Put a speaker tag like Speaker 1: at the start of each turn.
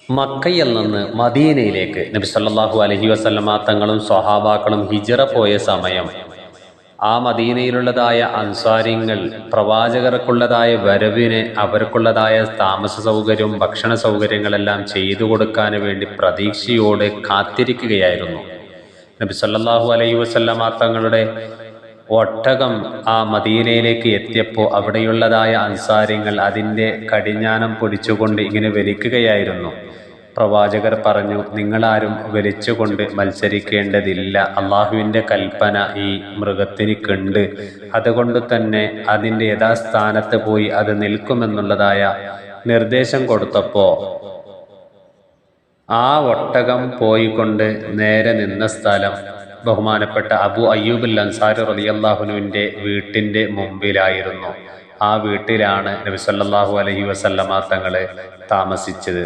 Speaker 1: മക്കയിൽ നിന്ന് മദീനയിലേക്ക് നബി സല്ലല്ലാഹു അലൈഹി വസല്ലമ തങ്ങളും സ്വഹാബാക്കളും ഹിജ്റ പോയ സമയം ആ മദീനയിലുള്ളതായ അൻസാരിങ്ങൾ പ്രവാചകർക്കുള്ളതായ വരവിന് അവർക്കുള്ളതായ താമസ സൗകര്യവും ഭക്ഷണ സൗകര്യങ്ങളെല്ലാം ചെയ്തു കൊടുക്കാൻ വേണ്ടി പ്രതീക്ഷയോടെ കാത്തിരിക്കുകയായിരുന്നു. നബി സല്ലല്ലാഹു അലൈഹി വസല്ലമ തങ്ങളുടെ ഒട്ടകം ആ മദീനയിലേക്ക് എത്തിയപ്പോൾ അവിടെയുള്ളതായ അൻസാരിങ്ങൾ അതിൻ്റെ കടിഞ്ഞാനം പൊടിച്ചുകൊണ്ട് ഇങ്ങനെ വലിക്കുകയായിരുന്നു. പ്രവാചകർ പറഞ്ഞു, നിങ്ങളാരും വലിച്ചുകൊണ്ട് മത്സരിക്കേണ്ടതില്ല, അള്ളാഹുവിൻ്റെ കൽപ്പന ഈ മൃഗത്തിനിക്കുണ്ട്, അതുകൊണ്ട് തന്നെ അതിൻ്റെ യഥാസ്ഥാനത്ത് പോയി അത് നിൽക്കുമെന്നുള്ളതായ നിർദ്ദേശം കൊടുത്തപ്പോൾ ആ ഒട്ടകം പോയിക്കൊണ്ട് നേരെ നിന്ന സ്ഥലം ബഹുമാനപ്പെട്ട അബൂ അയ്യൂബുൽ അൻസാരി റളിയല്ലാഹുവിൻ്റെ വീട്ടിൻ്റെ മുമ്പിലായിരുന്നു. ആ വീട്ടിലാണ് നബി സല്ലല്ലാഹു അലൈഹി വസല്ലമ തങ്ങൾ താമസിച്ചത്.